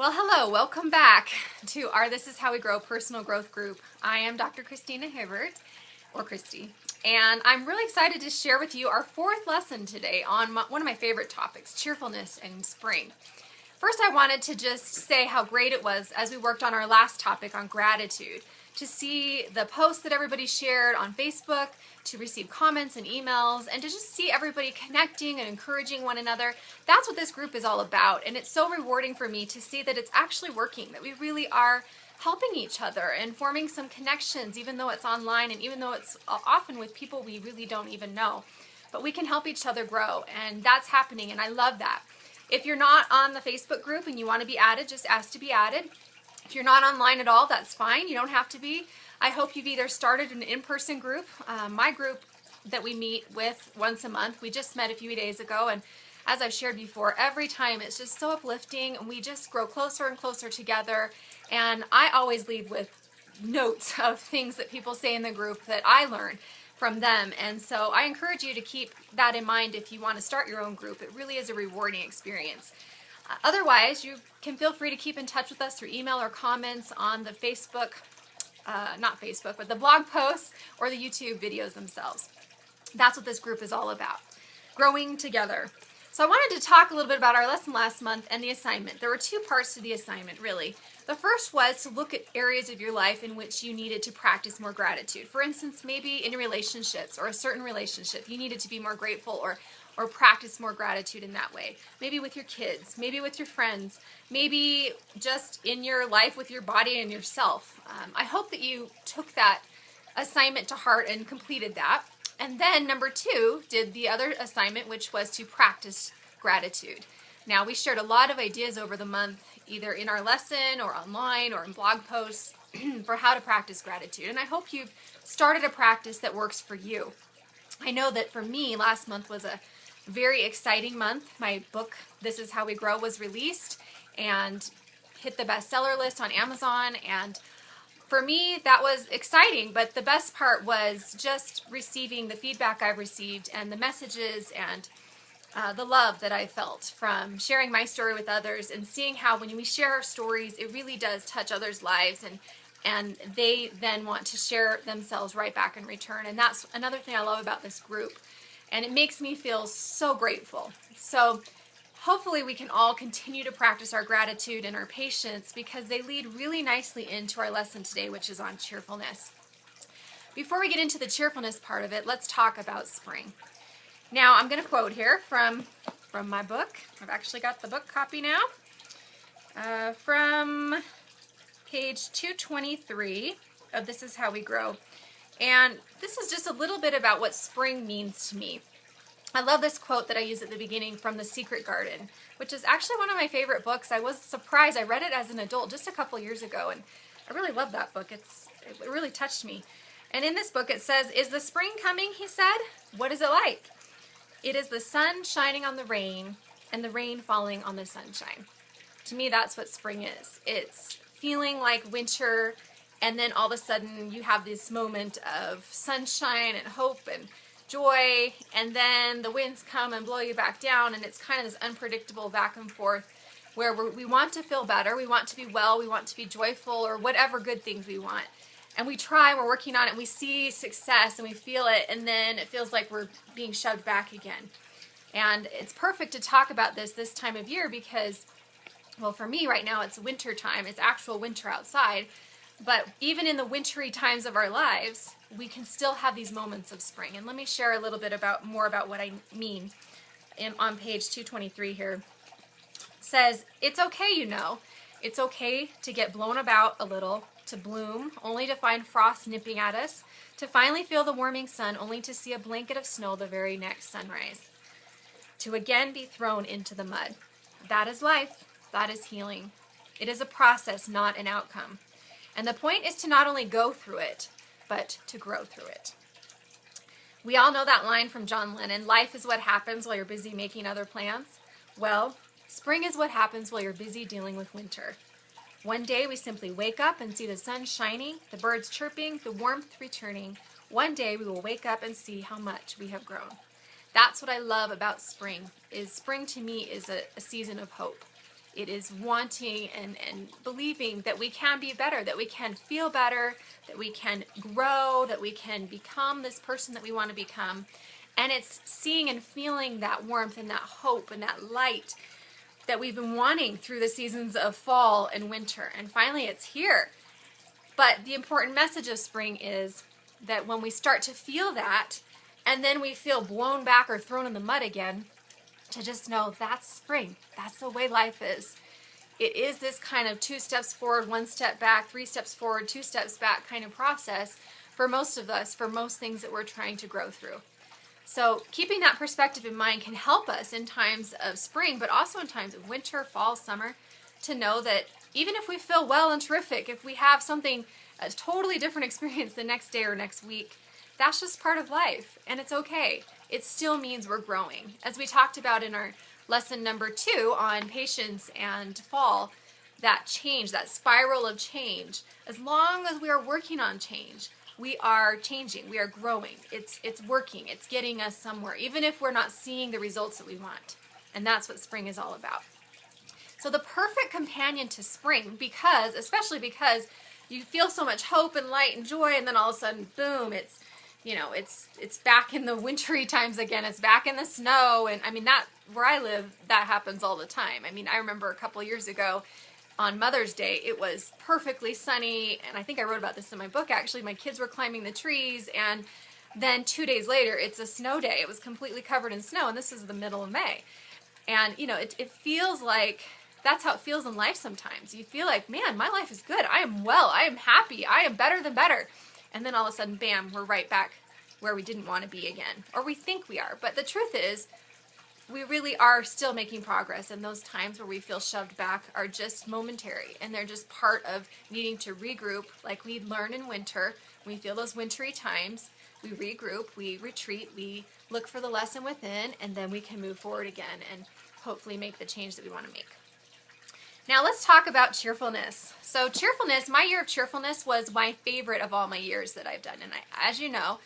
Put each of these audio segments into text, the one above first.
Well, hello, welcome back to our This Is How We Grow personal growth group. I am Dr. Christina Hibbert, or Christy, and I'm really excited to share with you our fourth lesson today on one of my favorite topics, cheerfulness and spring. First, I wanted to just say how great it was as we worked on our last topic on gratitude, to see the posts that everybody shared on Facebook, to receive comments and emails, and to just see everybody connecting and encouraging one another. That's what this group is all about, and it's so rewarding for me to see that it's actually working, that we really are helping each other and forming some connections, even though it's online and even though it's often with people we really don't even know. But we can help each other grow, and that's happening, and I love that. If you're not on the Facebook group and you want to be added, just ask to be added. If you're not online at all, that's fine. You don't have to be. I hope you've either started an in-person group. My group that we meet with once a month, we just met a few days ago, and as I've shared before, every time it's just so uplifting, and we just grow closer and closer together. And I always leave with notes of things that people say in the group that I learn from them. And so I encourage you to keep that in mind if you want to start your own group. It really is a rewarding experience. Otherwise, you can feel free to keep in touch with us through email or comments on the Facebook, not Facebook, but the blog posts or the YouTube videos themselves. That's what this group is all about, growing together. So I wanted to talk a little bit about our lesson last month and the assignment. There were two parts to the assignment, really. The first was to look at areas of your life in which you needed to practice more gratitude. For instance, maybe in relationships or a certain relationship, you needed to be more grateful or practice more gratitude in that way. Maybe with your kids, maybe with your friends, maybe just in your life with your body and yourself. I hope that you took that assignment to heart and completed that. And then number two, did the other assignment, which was to practice gratitude. Now, we shared a lot of ideas over the month, either in our lesson or online or in blog posts for how to practice gratitude. And I hope you've started a practice that works for you. I know that for me, last month was a very exciting month. My book, This Is How We Grow, was released and hit the bestseller list on Amazon. And for me, that was exciting, but the best part was just receiving the feedback I've received and the messages and the love that I felt from sharing my story with others and seeing how when we share our stories, it really does touch others' lives, and they then want to share themselves right back in return. And that's another thing I love about this group. And it makes me feel so grateful. So hopefully we can all continue to practice our gratitude and our patience, because they lead really nicely into our lesson today, which is on cheerfulness. Before we get into the cheerfulness part of it, let's talk about spring. Now, I'm going to quote here from my book. I've actually got the book copy now. From page 223 of This Is How We Grow. And this is just a little bit about what spring means to me. I love this quote that I use at the beginning from The Secret Garden, which is actually one of my favorite books. I was surprised. I read it as an adult just a couple years ago, and I really love that book. It really touched me. And in this book it says, "Is the spring coming?" he said. "What is it like? It is the sun shining on the rain and the rain falling on the sunshine." To me, that's what spring is. It's feeling like winter, and then all of a sudden you have this moment of sunshine and hope and joy, and then the winds come and blow you back down, and it's kind of this unpredictable back and forth where we want to feel better, we want to be well, we want to be joyful, or whatever good things we want. And we try, we're working on it, and we see success, and we feel it, and then it feels like we're being shoved back again. And it's perfect to talk about this time of year because, well, for me right now it's winter time. It's actual winter outside. But even in the wintry times of our lives, we can still have these moments of spring. And let me share a little bit more about what I mean. On page 223 here, it says, "It's okay, you know. It's okay to get blown about a little, to bloom, only to find frost nipping at us, to finally feel the warming sun, only to see a blanket of snow the very next sunrise, to again be thrown into the mud. That is life. That is healing. It is a process, not an outcome. And the point is to not only go through it, but to grow through it." We all know that line from John Lennon, "Life is what happens while you're busy making other plans." Well, spring is what happens while you're busy dealing with winter. One day we simply wake up and see the sun shining, the birds chirping, the warmth returning. One day we will wake up and see how much we have grown. That's what I love about spring. Spring to me is a season of hope. It is wanting and believing that we can be better, that we can feel better, that we can grow, that we can become this person that we want to become. And it's seeing and feeling that warmth and that hope and that light that we've been wanting through the seasons of fall and winter. And finally it's here. But the important message of spring is that when we start to feel that, and then we feel blown back or thrown in the mud again, to just know that's spring. That's the way life is. It is this kind of 2 steps forward, 1 step back, 3 steps forward, 2 steps back kind of process for most of us, for most things that we're trying to grow through. So keeping that perspective in mind can help us in times of spring, but also in times of winter, fall, summer, to know that even if we feel well and terrific, if we have something, a totally different experience the next day or next week, that's just part of life, and it's okay. It still means we're growing. As we talked about in our lesson number 2 on patience and fall, that change, that spiral of change, as long as we are working on change, we are changing, we are growing. It's working, it's getting us somewhere, even if we're not seeing the results that we want. And that's what spring is all about. So the perfect companion to spring, especially because you feel so much hope and light and joy, and then all of a sudden, boom, it's back in the wintry times again. It's back in the snow. And I mean, that where I live, that happens all the time. I mean, I remember a couple years ago on Mother's Day, it was perfectly sunny. And I think I wrote about this in my book, actually. My kids were climbing the trees. And then 2 days later, it's a snow day. It was completely covered in snow. And this is the middle of May. And, it feels like that's how it feels in life sometimes. You feel like, man, my life is good. I am well. I am happy. I am better than better. And then all of a sudden, bam, we're right back where we didn't want to be again. Or we think we are. But the truth is, we really are still making progress. And those times where we feel shoved back are just momentary. And they're just part of needing to regroup. Like we learn in winter, we feel those wintry times. We regroup, we retreat, we look for the lesson within, and then we can move forward again and hopefully make the change that we want to make. Now let's talk about cheerfulness. So cheerfulness, my year of cheerfulness was my favorite of all my years that I've done. And as you know,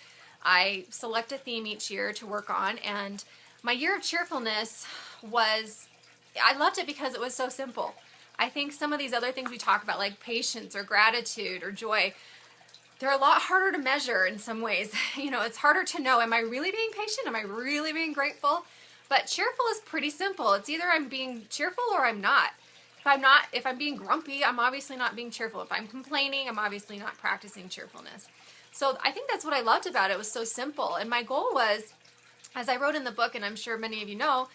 I select a theme each year to work on. And my year of cheerfulness I loved it because it was so simple. I think some of these other things we talk about, like patience or gratitude or joy, they're a lot harder to measure in some ways. It's harder to know, am I really being patient? Am I really being grateful? But cheerful is pretty simple. It's either I'm being cheerful or I'm not. If I'm being grumpy, I'm obviously not being cheerful. If I'm complaining, I'm obviously not practicing cheerfulness. So I think that's what I loved about it. It was so simple. And my goal was, as I wrote in the book, and I'm sure many of you know,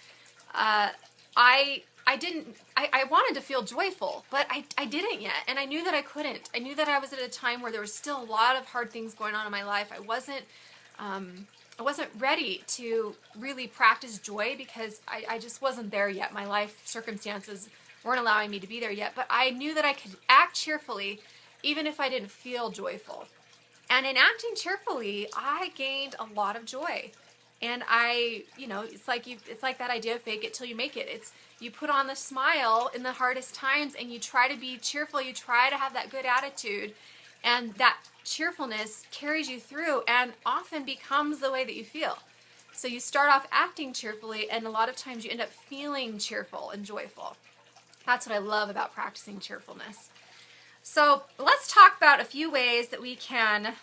I wanted to feel joyful, but I didn't yet. And I knew that I couldn't. I knew that I was at a time where there was still a lot of hard things going on in my life. I wasn't ready to really practice joy because I just wasn't there yet. My life circumstances weren't allowing me to be there yet, but I knew that I could act cheerfully even if I didn't feel joyful. And in acting cheerfully, I gained a lot of joy. And it's like that idea of fake it till you make it. It's you put on the smile in the hardest times and you try to be cheerful, you try to have that good attitude, and that cheerfulness carries you through and often becomes the way that you feel. So you start off acting cheerfully, and a lot of times you end up feeling cheerful and joyful. That's what I love about practicing cheerfulness. So let's talk about a few ways that we can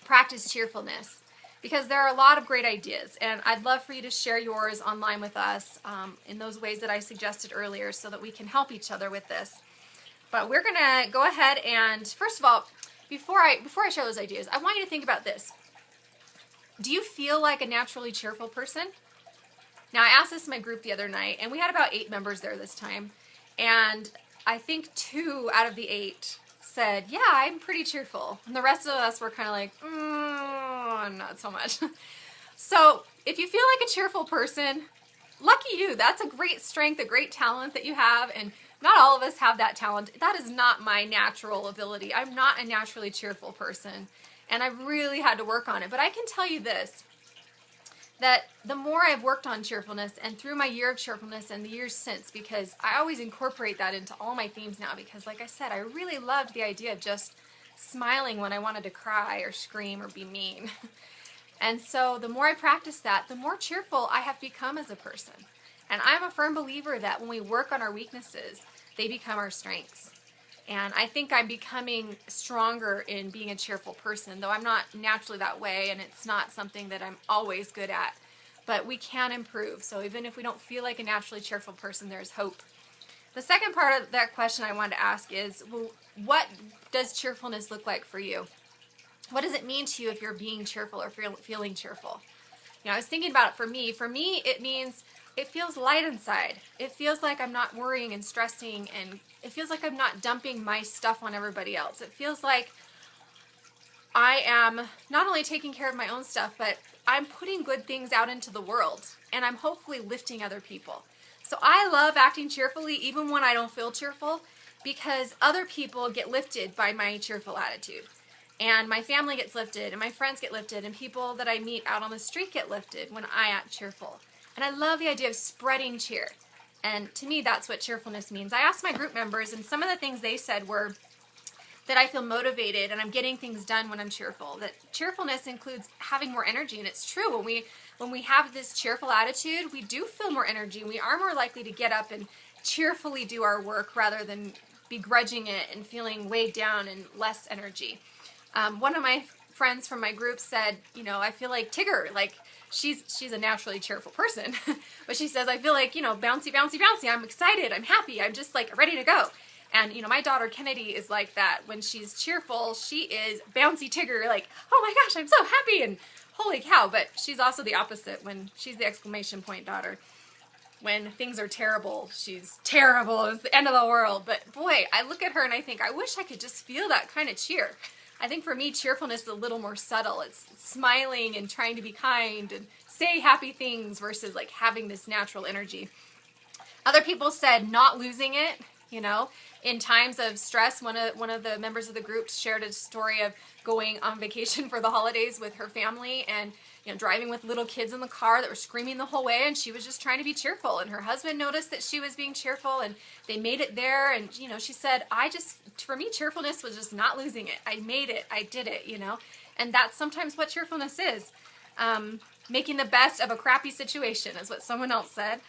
practice cheerfulness, because there are a lot of great ideas, and I'd love for you to share yours online with us in those ways that I suggested earlier so that we can help each other with this. But we're going to go ahead and, first of all, before I share those ideas, I want you to think about this. Do you feel like a naturally cheerful person? Now, I asked this in my group the other night, and we had about 8 members there this time, and I think 2 out of the 8 said, yeah, I'm pretty cheerful. And the rest of us were kind of like, not so much. So if you feel like a cheerful person, lucky you. That's a great strength, a great talent that you have, and not all of us have that talent. That is not my natural ability. I'm not a naturally cheerful person, and I've really had to work on it. But I can tell you this, that the more I've worked on cheerfulness, and through my year of cheerfulness and the years since, because I always incorporate that into all my themes now, because like I said, I really loved the idea of just smiling when I wanted to cry or scream or be mean. And so the more I practice that, the more cheerful I have become as a person. And I'm a firm believer that when we work on our weaknesses, they become our strengths. And I think I'm becoming stronger in being a cheerful person, though I'm not naturally that way, and it's not something that I'm always good at. But we can improve. So even if we don't feel like a naturally cheerful person, there's hope. The second part of that question I wanted to ask is, well, what does cheerfulness look like for you? What does it mean to you if you're being cheerful or feeling cheerful? You know, I was thinking about it for me. For me, it means it feels light inside. It feels like I'm not worrying and stressing, and it feels like I'm not dumping my stuff on everybody else. It feels like I am not only taking care of my own stuff, but I'm putting good things out into the world, and I'm hopefully lifting other people. So I love acting cheerfully even when I don't feel cheerful, because other people get lifted by my cheerful attitude. And my family gets lifted, and my friends get lifted, and people that I meet out on the street get lifted when I act cheerful. And I love the idea of spreading cheer. And to me, that's what cheerfulness means. I asked my group members, and some of the things they said were that I feel motivated and I'm getting things done when I'm cheerful. That cheerfulness includes having more energy, and it's true. When we have this cheerful attitude, we do feel more energy. We are more likely to get up and cheerfully do our work rather than begrudging it and feeling weighed down and less energy. One of my friends from my group said, you know, I feel like Tigger, like she's a naturally cheerful person, but she says, I feel like, you know, bouncy, bouncy, bouncy. I'm excited. I'm happy. I'm just like ready to go. And, you know, my daughter Kennedy is like that. When she's cheerful, she is bouncy Tigger, like, oh my gosh, I'm so happy, and holy cow. But she's also the opposite when she's the exclamation point daughter. When things are terrible, she's terrible. It's the end of the world. But boy, I look at her and I think, I wish I could just feel that kind of cheer. I think for me, cheerfulness is a little more subtle. It's smiling and trying to be kind and say happy things versus like having this natural energy. Other people said not losing it, you know. In times of stress, one of the members of the group shared a story of going on vacation for the holidays with her family, and you know, driving with little kids in the car that were screaming the whole way, and she was just trying to be cheerful. And her husband noticed that she was being cheerful, and they made it there. And you know, she said, for me, cheerfulness was just not losing it. I made it. I did it. You know, and that's sometimes what cheerfulness is. Making the best of a crappy situation is what someone else said.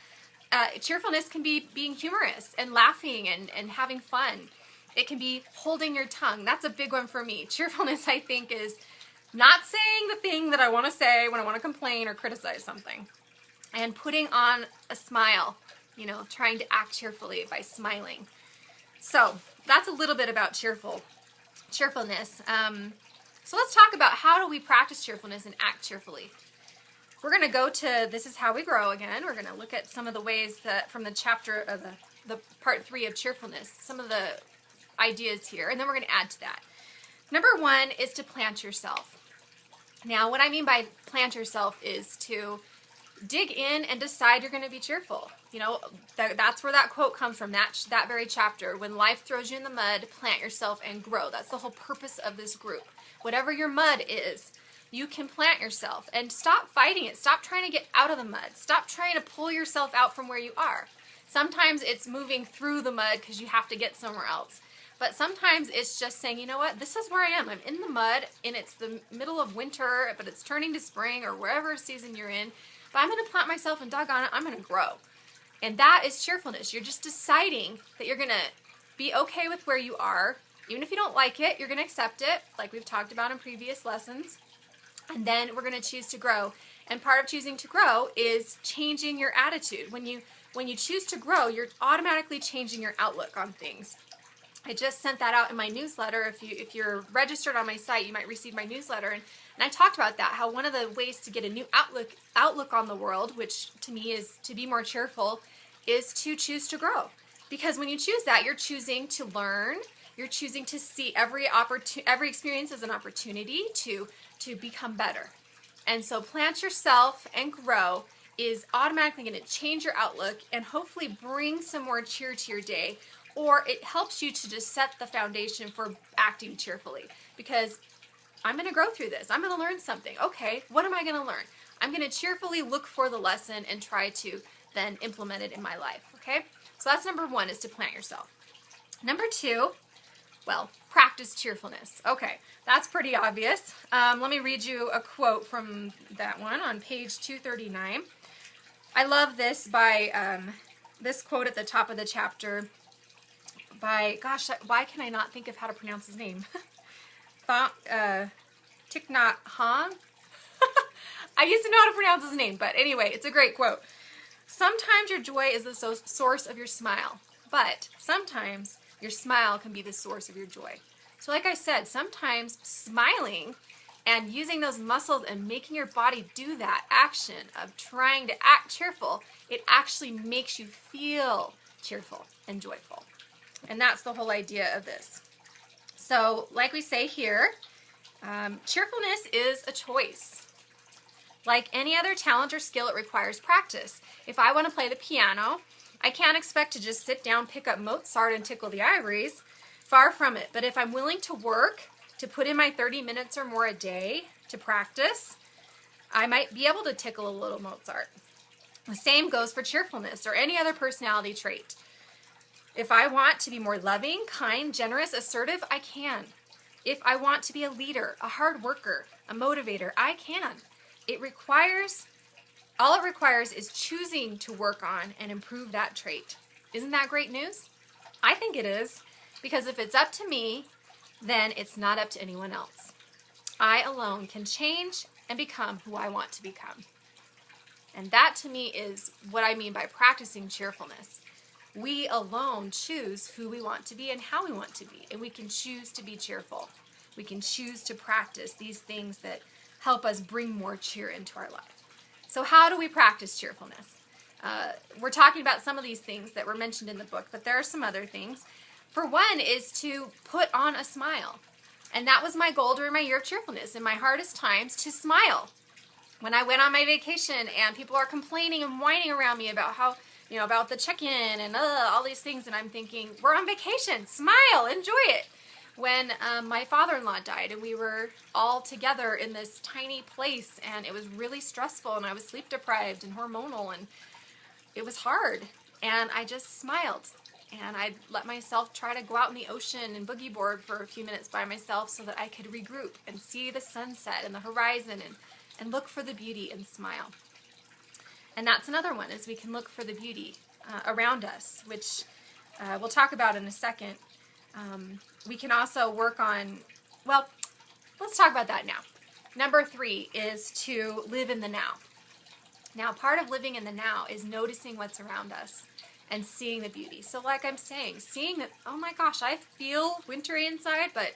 Cheerfulness can be being humorous and laughing and having fun. It can be holding your tongue. That's a big one for me. Cheerfulness, I think, is not saying the thing that I want to say when I want to complain or criticize something. And putting on a smile, you know, trying to act cheerfully by smiling. So that's a little bit about cheerfulness. So let's talk about how do we practice cheerfulness and act cheerfully. We're going to go to This Is How We Grow again. We're going to look at some of the ways that from the chapter of the part 3 of cheerfulness, some of the ideas here, and then we're going to add to that. Number 1 is to plant yourself. Now, what I mean by plant yourself is to dig in and decide you're going to be cheerful. You know, that's where that quote comes from, that very chapter. When life throws you in the mud, plant yourself and grow. That's the whole purpose of this group. Whatever your mud is, you can plant yourself and stop fighting it. Stop trying to get out of the mud. Stop trying to pull yourself out from where you are. Sometimes it's moving through the mud because you have to get somewhere else. But sometimes it's just saying, you know what, this is where I am. I'm in the mud, and it's the middle of winter, but it's turning to spring or wherever season you're in. But I'm going to plant myself, and doggone it, I'm going to grow. And that is cheerfulness. You're just deciding that you're going to be okay with where you are. Even if you don't like it, you're going to accept it, like we've talked about in previous lessons. And then we're going to choose to grow. And part of choosing to grow is changing your attitude. When you choose to grow, you're automatically changing your outlook on things. I just sent that out in my newsletter. If you're registered on my site, you might receive my newsletter. And I talked about that, how one of the ways to get a new outlook on the world, which to me is to be more cheerful, is to choose to grow. Because when you choose that, you're choosing to learn. You're choosing to see every experience as an opportunity to become better. And so plant yourself and grow is automatically going to change your outlook and hopefully bring some more cheer to your day, or it helps you to just set the foundation for acting cheerfully. Because I'm going to grow through this. I'm going to learn something. Okay, what am I going to learn? I'm going to cheerfully look for the lesson and try to then implement it in my life. Okay, so that's number 1, is to plant yourself. Number 2, well, practice cheerfulness. Okay, that's pretty obvious. Let me read you a quote from that one on page 239. I love this by this quote at the top of the chapter by, gosh, why can I not think of how to pronounce his name? Thich Nhat Hanh. I used to know how to pronounce his name, but anyway, it's a great quote. Sometimes your joy is the source of your smile, but sometimes your smile can be the source of your joy. So like I said, sometimes smiling and using those muscles and making your body do that action of trying to act cheerful, it actually makes you feel cheerful and joyful. And that's the whole idea of this. So like we say here, cheerfulness is a choice. Like any other talent or skill, it requires practice. If I want to play the piano, I can't expect to just sit down, pick up Mozart, and tickle the ivories. Far from it. But if I'm willing to work, to put in my 30 minutes or more a day to practice, I might be able to tickle a little Mozart. The same goes for cheerfulness or any other personality trait. If I want to be more loving, kind, generous, assertive, I can. If I want to be a leader, a hard worker, a motivator, I can. All it requires is choosing to work on and improve that trait. Isn't that great news? I think it is, because if it's up to me, then it's not up to anyone else. I alone can change and become who I want to become. And that to me is what I mean by practicing cheerfulness. We alone choose who we want to be and how we want to be, and we can choose to be cheerful. We can choose to practice these things that help us bring more cheer into our life. So how do we practice cheerfulness? We're talking about some of these things that were mentioned in the book, but there are some other things. For one is to put on a smile. And that was my goal during my year of cheerfulness, in my hardest times, to smile. When I went on my vacation and people are complaining and whining around me about how, about the check-in and all these things, and I'm thinking, we're on vacation, smile, enjoy it. When my father-in-law died and we were all together in this tiny place and it was really stressful and I was sleep deprived and hormonal and it was hard, and I just smiled and I let myself try to go out in the ocean and boogie board for a few minutes by myself so that I could regroup and see the sunset and the horizon and look for the beauty and smile. And that's another one, is we can look for the beauty around us, which we'll talk about in a second. We can also work on, well, let's talk about that now. Number 3 is to live in the now. Now, part of living in the now is noticing what's around us and seeing the beauty. So like I'm saying, seeing that, oh my gosh, I feel wintry inside, but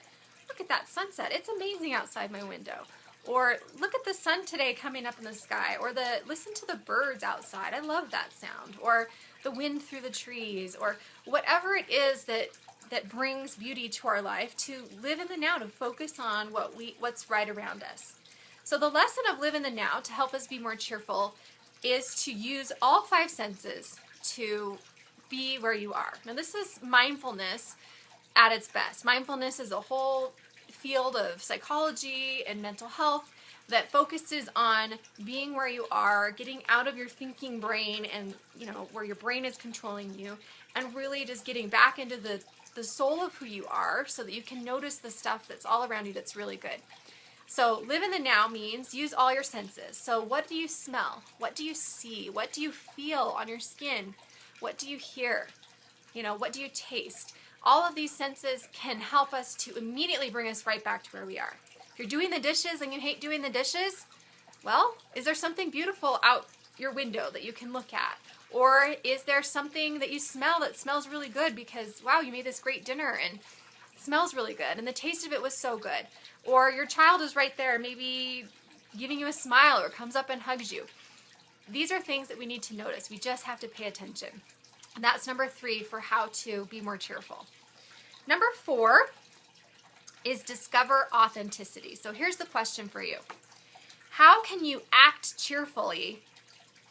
look at that sunset. It's amazing outside my window. Or look at the sun today coming up in the sky. Or listen to the birds outside. I love that sound. Or the wind through the trees. Or whatever it is that brings beauty to our life, to live in the now, to focus on what's right around us. So the lesson of live in the now to help us be more cheerful is to use all 5 senses to be where you are. Now this is mindfulness at its best. Mindfulness is a whole field of psychology and mental health that focuses on being where you are, getting out of your thinking brain and where your brain is controlling you, and really just getting back into the soul of who you are so that you can notice the stuff that's all around you that's really good. So live in the now means use all your senses. So what do you smell? What do you see? What do you feel on your skin? What do you hear? What do you taste? All of these senses can help us to immediately bring us right back to where we are. If you're doing the dishes and you hate doing the dishes, well, is there something beautiful out your window that you can look at? Or is there something that you smell that smells really good because, wow, you made this great dinner and it smells really good and the taste of it was so good? Or your child is right there, maybe giving you a smile or comes up and hugs you. These are things that we need to notice. We just have to pay attention. And that's number 3 for how to be more cheerful. Number 4 is discover authenticity. So here's the question for you. How can you act cheerfully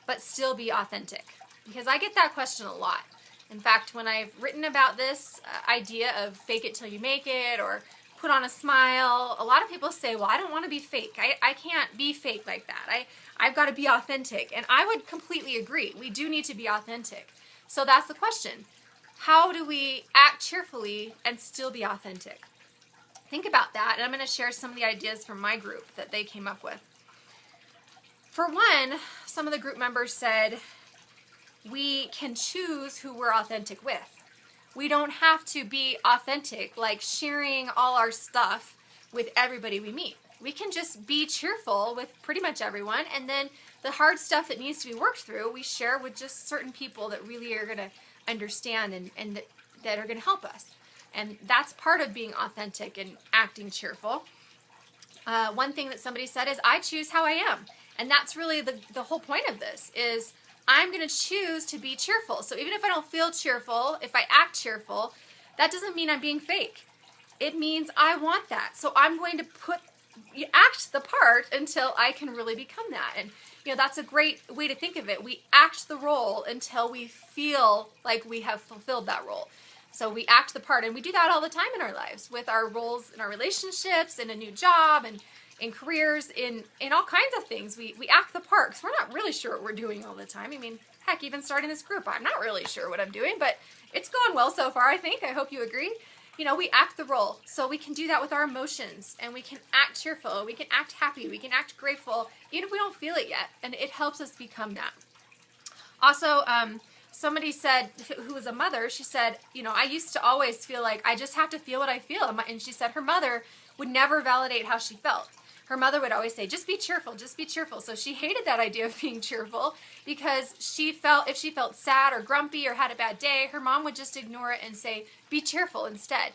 but still be authentic? Because I get that question a lot. In fact, when I've written about this idea of fake it till you make it or put on a smile, a lot of people say, well, I don't want to be fake. I can't be fake like that. I've got to be authentic. And I would completely agree. We do need to be authentic. So that's the question. How do we act cheerfully and still be authentic? Think about that, and I'm going to share some of the ideas from my group that they came up with. For one, some of the group members said, we can choose who we're authentic with. We don't have to be authentic, like sharing all our stuff with everybody we meet. We can just be cheerful with pretty much everyone, and then the hard stuff that needs to be worked through, we share with just certain people that really are going to understand and that are going to help us. And that's part of being authentic and acting cheerful. One thing that somebody said is, I choose how I am. And that's really the whole point of this, is I'm going to choose to be cheerful. So even if I don't feel cheerful, if I act cheerful, that doesn't mean I'm being fake. It means I want that. So I'm going to act the part until I can really become that. And that's a great way to think of it. We act the role until we feel like we have fulfilled that role. So we act the part, and we do that all the time in our lives, with our roles in our relationships, in a new job, and in careers, in all kinds of things. We act the part because we're not really sure what we're doing all the time. I mean, heck, even starting this group, I'm not really sure what I'm doing, but it's going well so far, I think. I hope you agree. We act the role. So we can do that with our emotions, and we can act cheerful, we can act happy, we can act grateful, even if we don't feel it yet, and it helps us become that. Also, somebody said, who was a mother, she said, I used to always feel like I just have to feel what I feel. And she said her mother would never validate how she felt. Her mother would always say, just be cheerful, just be cheerful. So she hated that idea of being cheerful, because if she felt sad or grumpy or had a bad day, her mom would just ignore it and say, be cheerful instead.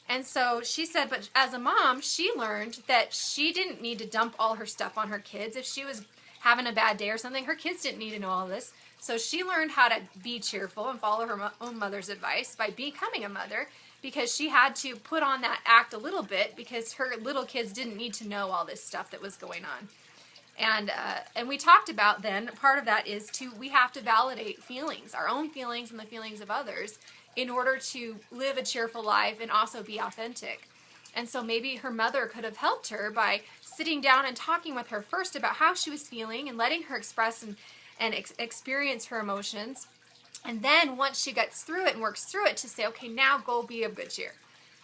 And so she said, but as a mom, she learned that she didn't need to dump all her stuff on her kids. If she was having a bad day or something, her kids didn't need to know all this. So she learned how to be cheerful and follow her own mother's advice by becoming a mother, because she had to put on that act a little bit, because her little kids didn't need to know all this stuff that was going on. And we talked about then, part of that is we have to validate feelings, our own feelings and the feelings of others, in order to live a cheerful life and also be authentic. And so maybe her mother could have helped her by sitting down and talking with her first about how she was feeling and letting her express and experience her emotions. And then once she gets through it and works through it, to say, okay, now go be of good cheer,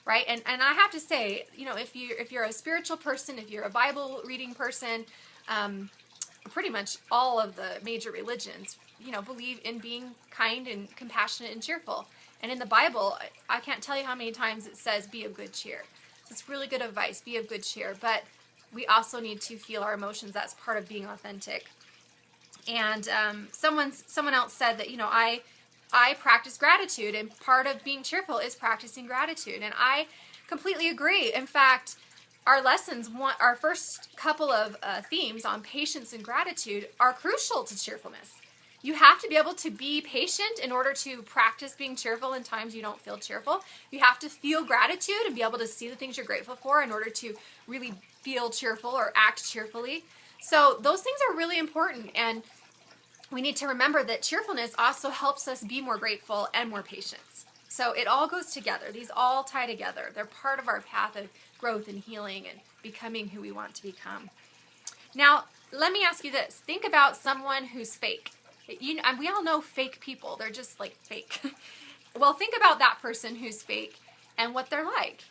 right? And I have to say, if you're a spiritual person, if you're a Bible reading person, pretty much all of the major religions, believe in being kind and compassionate and cheerful. And in the Bible, I can't tell you how many times it says be of good cheer. So it's really good advice, be of good cheer. But we also need to feel our emotions. That's part of being authentic. And someone else said that, I practice gratitude, and part of being cheerful is practicing gratitude. And I completely agree. In fact, our lessons, our first couple of themes on patience and gratitude are crucial to cheerfulness. You have to be able to be patient in order to practice being cheerful in times you don't feel cheerful. You have to feel gratitude and be able to see the things you're grateful for in order to really feel cheerful or act cheerfully. So those things are really important, and we need to remember that cheerfulness also helps us be more grateful and more patient. So it all goes together. These all tie together. They're part of our path of growth and healing and becoming who we want to become. Now, let me ask you this. Think about someone who's fake. And we all know fake people. They're just like fake. Well, think about that person who's fake and what they're like.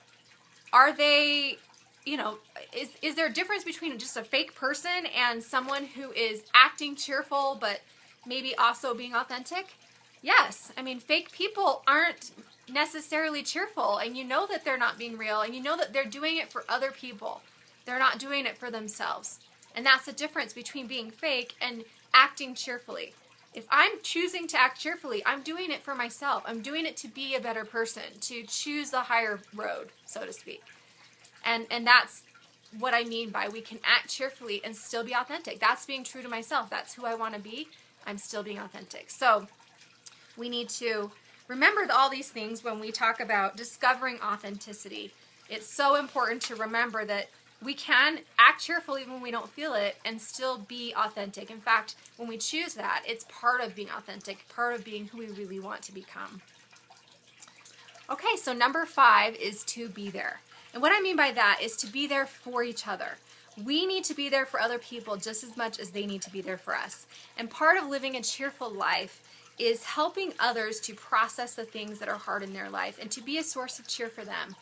Are they, is there a difference between just a fake person and someone who is acting cheerful but maybe also being authentic? Yes. I mean, fake people aren't necessarily cheerful, and you know that they're not being real, and you know that they're doing it for other people. They're not doing it for themselves. And that's the difference between being fake and acting cheerfully. If I'm choosing to act cheerfully, I'm doing it for myself. I'm doing it to be a better person, to choose the higher road, so to speak. And that's what I mean by we can act cheerfully and still be authentic. That's being true to myself. That's who I want to be. I'm still being authentic. So we need to remember all these things when we talk about discovering authenticity. It's so important to remember that we can act cheerfully when we don't feel it and still be authentic. In fact, when we choose that, it's part of being authentic, part of being who we really want to become. Okay, so number 5 is to be there. And what I mean by that is to be there for each other. We need to be there for other people just as much as they need to be there for us. And part of living a cheerful life is helping others to process the things that are hard in their life and to be a source of cheer for them.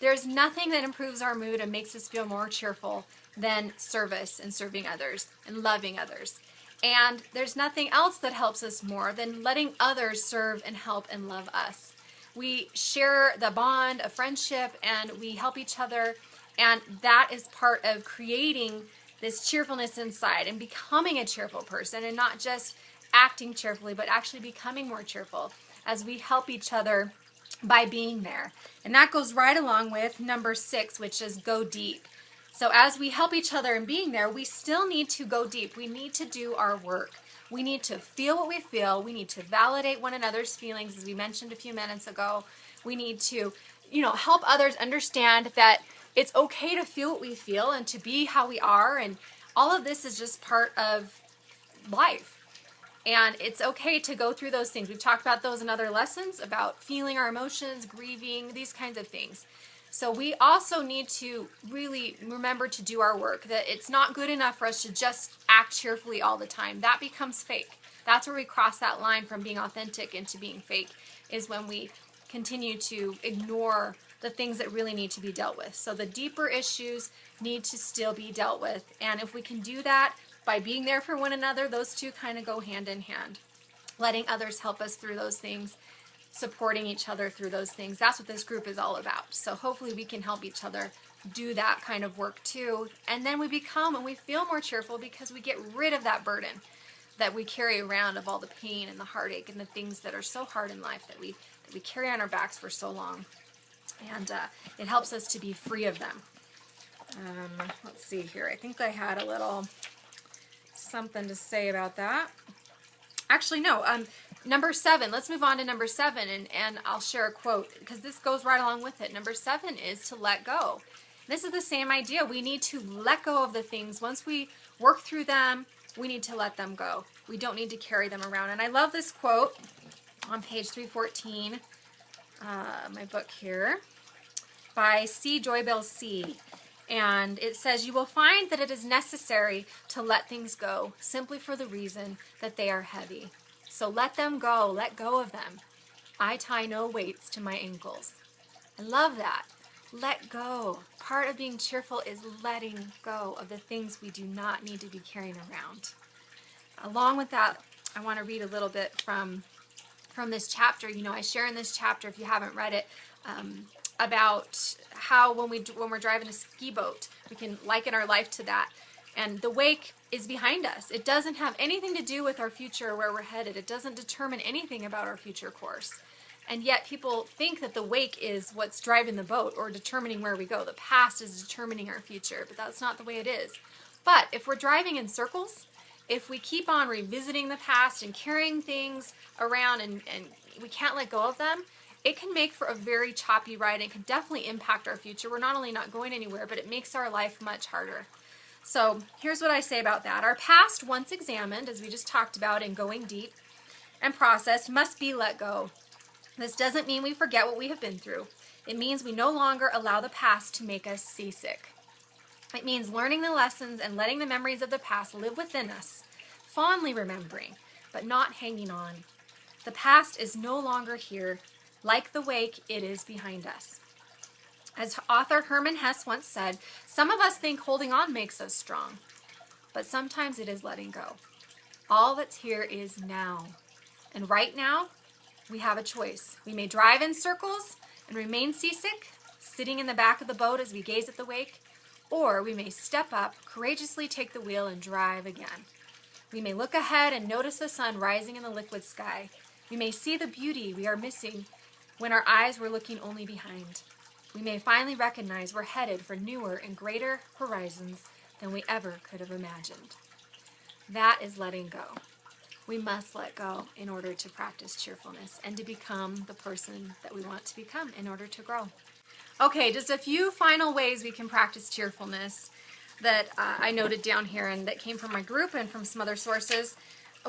There's nothing that improves our mood and makes us feel more cheerful than service and serving others and loving others. And there's nothing else that helps us more than letting others serve and help and love us. We share the bond of friendship and we help each other, and that is part of creating this cheerfulness inside and becoming a cheerful person, and not just acting cheerfully, but actually becoming more cheerful as we help each other by being there. And that goes right along with number 6, which is go deep. So as we help each other in being there, we still need to go deep. We need to do our work. We need to feel what we feel. We need to validate one another's feelings, as we mentioned a few minutes ago. We need to, help others understand that it's okay to feel what we feel and to be how we are. And all of this is just part of life. And it's okay to go through those things. We've talked about those in other lessons, about feeling our emotions, grieving, these kinds of things. So we also need to really remember to do our work, that it's not good enough for us to just act cheerfully all the time. That becomes fake. That's where we cross that line from being authentic into being fake, is when we continue to ignore the things that really need to be dealt with. So the deeper issues need to still be dealt with. And if we can do that by being there for one another, those two kind of go hand in hand. Letting others help us through those things, supporting each other through those things. That's what this group is all about. So hopefully we can help each other do that kind of work too. And then we become and we feel more cheerful because we get rid of that burden that we carry around of all the pain and the heartache and the things that are so hard in life that we carry on our backs for so long. And it helps us to be free of them. Let's see here. I think I had a little something to say about that. Actually, no. Number 7. Let's move on to number 7, and I'll share a quote because this goes right along with it. Number 7 is to let go. This is the same idea. We need to let go of the things. Once we work through them, we need to let them go. We don't need to carry them around. And I love this quote on page 314, my book here, by C. Joybell C. And it says, "You will find that it is necessary to let things go simply for the reason that they are heavy. So let them go. Let go of them. I tie no weights to my ankles." I love that. Let go. Part of being cheerful is letting go of the things we do not need to be carrying around. Along with that, I want to read a little bit from this chapter. I share in this chapter, if you haven't read it, about how when we're driving a ski boat, we can liken our life to that. And the wake is behind us. It doesn't have anything to do with our future or where we're headed. It doesn't determine anything about our future course. And yet people think that the wake is what's driving the boat or determining where we go. The past is determining our future, but that's not the way it is. But if we're driving in circles, if we keep on revisiting the past and carrying things around and we can't let go of them, it can make for a very choppy ride. It can definitely impact our future. We're not only not going anywhere, but it makes our life much harder. So here's what I say about that. Our past, once examined, as we just talked about in going deep and processed, must be let go. This doesn't mean we forget what we have been through. It means we no longer allow the past to make us seasick. It means learning the lessons and letting the memories of the past live within us, fondly remembering, but not hanging on. The past is no longer here. Like the wake, it is behind us. As author Herman Hesse once said, some of us think holding on makes us strong, but sometimes it is letting go. All that's here is now. And right now, we have a choice. We may drive in circles and remain seasick, sitting in the back of the boat as we gaze at the wake, or we may step up, courageously take the wheel and drive again. We may look ahead and notice the sun rising in the liquid sky. We may see the beauty we are missing when our eyes were looking only behind. We may finally recognize we're headed for newer and greater horizons than we ever could have imagined. That is letting go. We must let go in order to practice cheerfulness and to become the person that we want to become in order to grow. Okay, just a few final ways we can practice cheerfulness that I noted down here and that came from my group and from some other sources.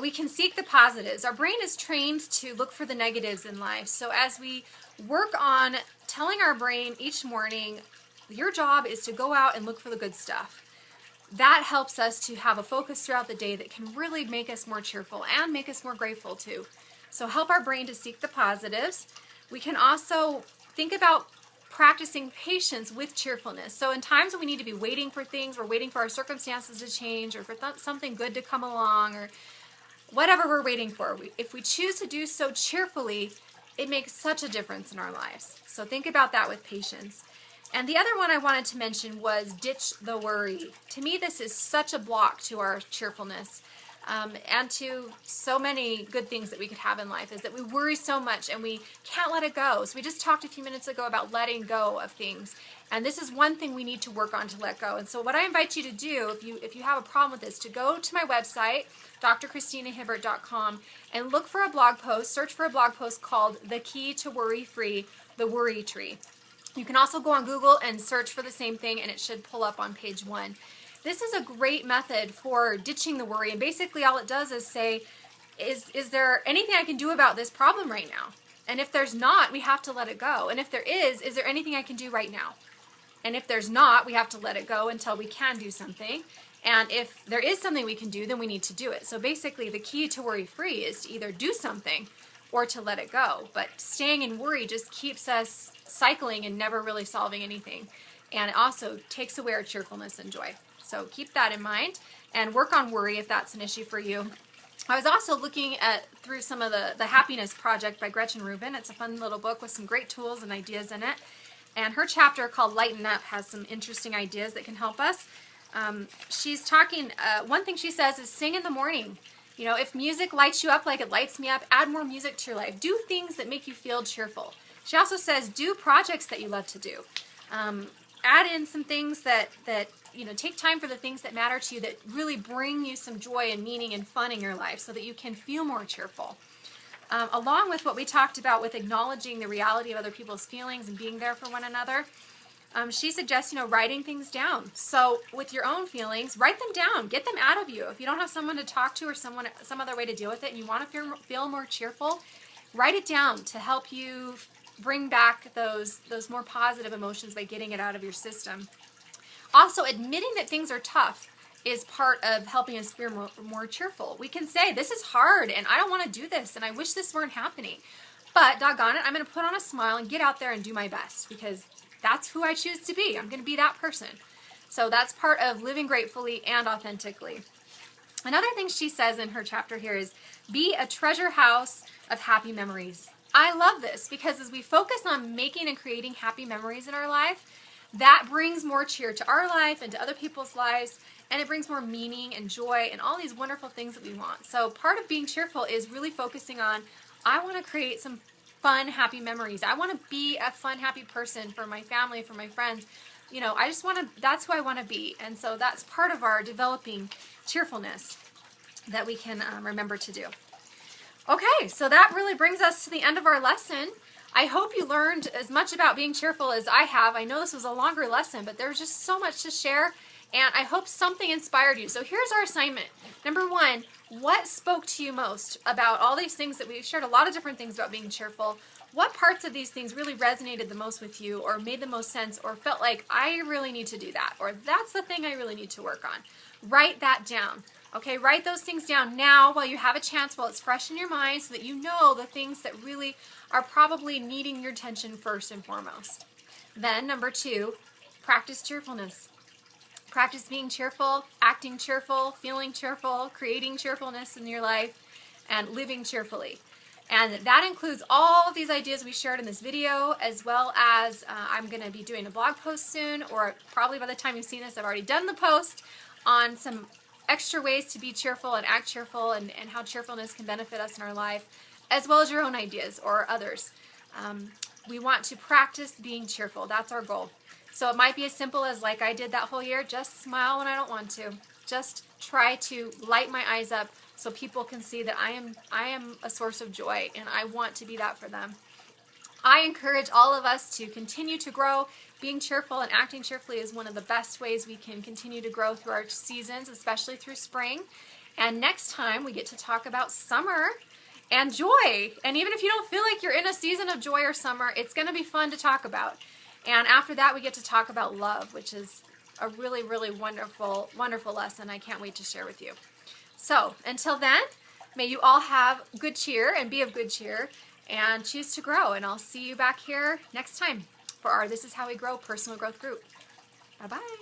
We can seek the positives. Our brain is trained to look for the negatives in life. So as we work on telling our brain each morning, your job is to go out and look for the good stuff. That helps us to have a focus throughout the day that can really make us more cheerful and make us more grateful too. So help our brain to seek the positives. We can also think about practicing patience with cheerfulness. So in times when we need to be waiting for things, we're waiting for our circumstances to change or for something good to come along or whatever we're waiting for, if we choose to do so cheerfully, it makes such a difference in our lives. So think about that with patience. And the other one I wanted to mention was ditch the worry. To me, this is such a block to our cheerfulness and to so many good things that we could have in life, is that we worry so much and we can't let it go. So we just talked a few minutes ago about letting go of things. And this is one thing we need to work on to let go. And so what I invite you to do, if you have a problem with this, to go to my website, drchristinahibbert.com, and look for a blog post, search for a blog post called The Key to Worry Free, The Worry Tree. You can also go on Google and search for the same thing, and it should pull up on page 1. This is a great method for ditching the worry, and basically all it does is say, is there anything I can do about this problem right now? And if there's not, we have to let it go. And if there is there anything I can do right now? And if there's not, we have to let it go until we can do something. And if there is something we can do, then we need to do it. So basically the key to worry free is to either do something or to let it go. But staying in worry just keeps us cycling and never really solving anything. And it also takes away our cheerfulness and joy. So keep that in mind and work on worry if that's an issue for you. I was also looking through some of the Happiness Project by Gretchen Rubin. It's a fun little book with some great tools and ideas in it. And her chapter called Lighten Up has some interesting ideas that can help us. She's talking, one thing she says is sing in the morning. You know, if music lights you up like it lights me up, add more music to your life. Do things that make you feel cheerful. She also says do projects that you love to do. Add in some things that take time for the things that matter to you, that really bring you some joy and meaning and fun in your life so that you can feel more cheerful. Along with what we talked about with acknowledging the reality of other people's feelings and being there for one another, she suggests, writing things down. So with your own feelings, write them down. Get them out of you. If you don't have someone to talk to or some other way to deal with it and you want to feel more cheerful, write it down to help you bring back those more positive emotions by getting it out of your system. Also, admitting that things are tough is part of helping us feel more cheerful. We can say, this is hard and I don't want to do this and I wish this weren't happening. But doggone it, I'm going to put on a smile and get out there and do my best because that's who I choose to be. I'm going to be that person. So that's part of living gratefully and authentically. Another thing she says in her chapter here is be a treasure house of happy memories. I love this because as we focus on making and creating happy memories in our life, that brings more cheer to our life and to other people's lives, and it brings more meaning and joy and all these wonderful things that we want. So part of being cheerful is really focusing on, I want to create some fun, happy memories. I want to be a fun, happy person for my family, for my friends. That's who I want to be. And so that's part of our developing cheerfulness that we can remember to do. Okay, so that really brings us to the end of our lesson. I hope you learned as much about being cheerful as I have. I know this was a longer lesson, but there's just so much to share, and I hope something inspired you. So here's our assignment. Number 1, what spoke to you most about all these things that we've shared? A lot of different things about being cheerful. What parts of these things really resonated the most with you or made the most sense or felt like I really need to do that, or that's the thing I really need to work on? Write that down. Okay, write those things down now while you have a chance, while it's fresh in your mind, so that you know the things that really are probably needing your attention first and foremost. Then, number 2, practice cheerfulness. Practice being cheerful, acting cheerful, feeling cheerful, creating cheerfulness in your life, and living cheerfully. And that includes all of these ideas we shared in this video, as well as I'm going to be doing a blog post soon, or probably by the time you've seen this, I've already done the post on some extra ways to be cheerful and act cheerful and how cheerfulness can benefit us in our life, as well as your own ideas or others. We want to practice being cheerful. That's our goal. So it might be as simple as, like I did that whole year, just smile when I don't want to. Just try to light my eyes up so people can see that I am a source of joy and I want to be that for them. I encourage all of us to continue to grow. Being cheerful and acting cheerfully is one of the best ways we can continue to grow through our seasons, especially through spring. And next time we get to talk about summer and joy. And even if you don't feel like you're in a season of joy or summer, it's going to be fun to talk about. And after that, we get to talk about love, which is a really, really wonderful, wonderful lesson I can't wait to share with you. So until then, may you all have good cheer and be of good cheer and choose to grow. And I'll see you back here next time. for our This Is How We Grow personal growth group. Bye-bye.